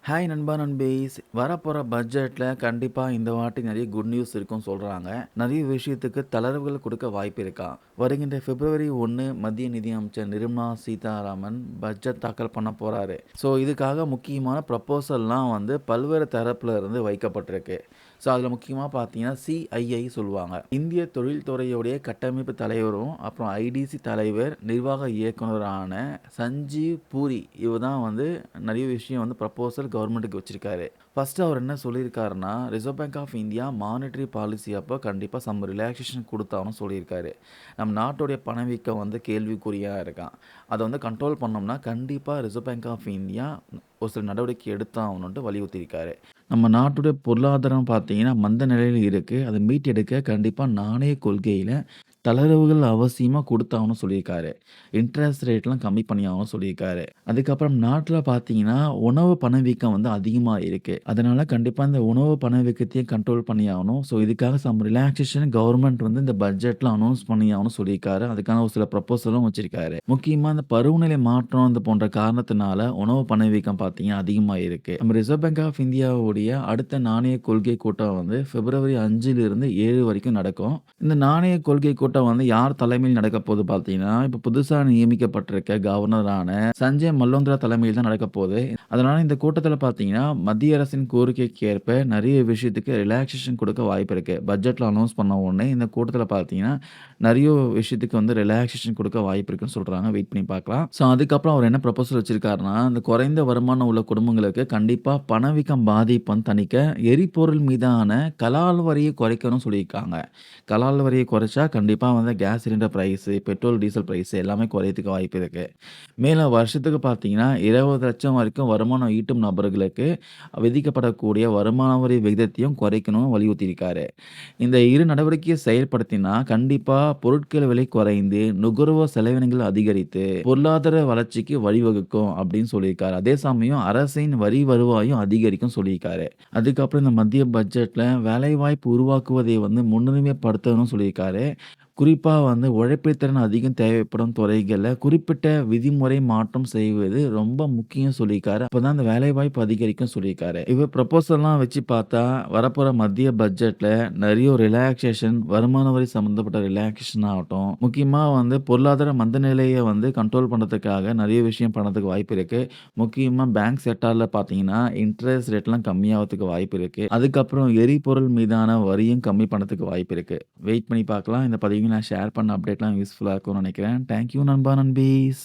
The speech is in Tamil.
ஹாய் நண்பா நண்பீஸ். வரப்போற பட்ஜெட்ல கண்டிப்பா இந்த வாட்டி நெறைய குட் நியூஸ் இருக்குன்னு சொல்றாங்க. நெறைய விஷயத்துக்கு தளர்வுகள் குடுக்க வாய்ப்பு இருக்கா? வருகின்ற பிப்ரவரி 1 மத்திய நிதி அமைச்சர் நிர்மலா சீதாராமன் பட்ஜெட் தாக்கல் பண்ண போறாரு. இதுக்காக முக்கியமான ப்ரப்போசல்லாம் வந்து பல்வேறு தரப்புல இருந்து வைக்கப்பட்டிருக்கு. அதில முக்கியமா பார்த்தீங்கன்னா, சிஐஐ சொல்லுவாங்க. இந்திய தொழில்துறையுடைய கட்டமைப்பு தலைவரும், அப்புறம் ஐடிசி தலைவர், நிர்வாக இயக்குனரான சஞ்சீவ் பூரி இவர் தான் வந்து நெறைய விஷயம் வந்து ப்ரப்போசல் கவர்மெண்ட்டுக்கு வச்சிருக்காரு. ஃபர்ஸ்ட்டு அவர் என்ன சொல்லியிருக்காருன்னா, Reserve Bank of India monetary policy அப்போ கண்டிப்பா சம் ரிலாக்சேஷன் குடுத்தாகணும்னு சொல்லியிருக்காரு. நம்ம நாட்டுடைய பணவீக்கம் வந்து கேள்விக்குறியா இருக்காம். அத வந்து கண்ட்ரோல் பண்ணோம்னா, கண்டிப்பா ரிசர்வ் பேங்க் ஆஃப் இந்தியா ஒரு சில நடவடிக்கை எடுத்தாகணுன்ட்டு வலியுறுத்தியிருக்காரு. நம்ம நாட்டுடைய பொருளாதாரம் பார்த்தீங்கன்னா, மந்த நிலையில இருக்கு. அத மீட்டெடுக்க கண்டிப்பா நாணய கொள்கையில தளர்வுகள் அவசியமா குடுத்தாகணும்னு சொல்லியிருக்காரு. இன்ட்ரெஸ்ட் ரேட்லாம் கம்மி பண்ணியாகணும்னு சொல்லியிருக்காரு. அதுக்கப்புறம் நாட்ல பார்த்தீங்கன்னா, உணவு பணவீக்கம் வந்து அதிகமா இருக்கு. அதனால கண்டிப்பா இந்த உணவு பணவீக்கத்தையும் கண்ட்ரோல் பண்ணியாகணும். இதுக்காக சம் ரிலாக்சேஷன் கவர்மெண்ட் வந்து இந்த பட்ஜெட்ல அனௌன்ஸ் பண்ணியாகணும்னு சொல்லியிருக்காரு. அதுக்கான ஒரு சில ப்ரப்போசலும் வச்சிருக்காரு. முக்கியமா இந்த பருவநிலை மாற்றம் இது போன்ற காரணத்தினால உணவு பணவீக்கம் பார்த்தீங்கன்னா அதிகமா இருக்கு. நம்ம ரிசர்வ் பேங்க் ஆஃப் இந்தியாவுடைய அடுத்த நாணய கொள்கை கூட்டம் வந்து பிப்ரவரி 5லிருந்து 7 வரைக்கும் நடக்கும். இந்த நாணய கொள்கை கூட்டம் வந்து யார் தலைமையில் நடக்கப் போகுது பார்த்தீங்கன்னா, இப்ப புதுசா நியமிக்கப்பட்டிருக்க கவர்னரான சஞ்சய் மல்ஹோத்ரா தலைமையில் தான் நடக்கப் போகுது. அதனால இந்த கூட்டத்தில பார்த்தீங்கன்னா, மத்திய அரசின் கோரிக்கைக்கு ஏற்ப நெறைய விஷயத்துக்கு ரிலாக்சேஷன் குடுக்க வாய்ப்பு இருக்கு. பட்ஜெட்ல அனௌன்ஸ் பண்ண உடனே இந்த கூட்டத்தில பார்த்தீங்கன்னா, நெறைய விஷயத்துக்கு வந்து ரிலாக்சேஷன் குடுக்க வாய்ப்பு இருக்குன்னு சொல்றாங்க. வெயிட் பண்ணி பார்க்கலாம். அதுக்கப்புறம் அவர் என்ன ப்ரொபோசல் வச்சிருக்காருன்னா, இந்த குறைந்த வருமானம் உள்ள குடும்பங்களுக்கு கண்டிப்பா பணவீக்கம் பாதிப்பு வந்து தணிக்க எரிபொருள் மீதான கலால் வரிய குறைக்கணும்னு சொல்லியிருக்காங்க. கலால் வரிய குறைச்சா கண்டிப்பா வந்து gas cylinder price, petrol, diesel price எல்லாமே குறையறதுக்கு வாய்ப்பு இருக்கு. மேலும் வருஷத்துக்கு பார்த்தீங்கன்னா, 20,00,000 வரைக்கும் வருமானம் ஈட்டும் நபர்களுக்கு விதிக்கப்படக்கூடிய வருமான வரி விகிதத்தையும் குறைக்கணும்னு வலியுறுத்தியிருக்காரு. இந்த இரு நடவடிக்கையை செயல்படுத்தினா, கண்டிப்பா பொருட்கள் விலை குறைந்து, நுகர்வோர் செலவினங்கள் அதிகரித்து, பொருளாதார வளர்ச்சிக்கு வழிவகுக்கும் அப்படின்னு சொல்லியிருக்காரு. அதே சமயம் அரசின் வரி வருவாயும் அதிகரிக்கும்னு சொல்லியிருக்காரு. அதுக்கப்புறம் இந்த மத்திய பட்ஜெட்ல வேலைவாய்ப்பு உருவாக்குவதை வந்து முன்னுரிமைப்படுத்தணும்னு சொல்லியிருக்காரு. குறிப்பா வந்து உழைப்பு திறன் அதிகம் தேவைப்படும் துறைகள்ல குறிப்பிட்ட விதிமுறை மாற்றம் செய்வது ரொம்ப முக்கியம் சொல்லியிருக்காரு. அப்பதான் அந்த வேலைவாய்ப்பு அதிகரிக்கும் சொல்லியிருக்காரு. இவர் ப்ரொபோசல்லாம் வச்சு பார்த்தா, வரப்போற மத்திய பட்ஜெட்ல நெறைய ரிலாக்சேஷன், வருமான வரி சம்மந்தப்பட்ட ரிலாக்சேஷன் ஆகட்டும், முக்கியமா வந்து பொருளாதார மந்த நிலைய வந்து கண்ட்ரோல் பண்றதுக்காக நெறைய விஷயம் பண்ணதுக்கு வாய்ப்பு இருக்கு. முக்கியமா பேங்க் செக்டார்ல பார்த்தீங்கன்னா, இன்ட்ரெஸ்ட் ரேட்லாம் கம்மியாவதுக்கு வாய்ப்பு இருக்கு. அதுக்கப்புறம் எரிபொருள் மீதான வரியும் கம்மி பண்ணதுக்கு வாய்ப்பு இருக்கு. வெயிட் பண்ணி பார்க்கலாம். இந்த பதிவையும் நான் ஷேர் பண்ண அப்டேட்லாம் யூஸ்ஃபுல்லா இருக்கும்னு நெனைக்கிறேன். தேங்க் யூ நண்பா, நண்பீஸ்.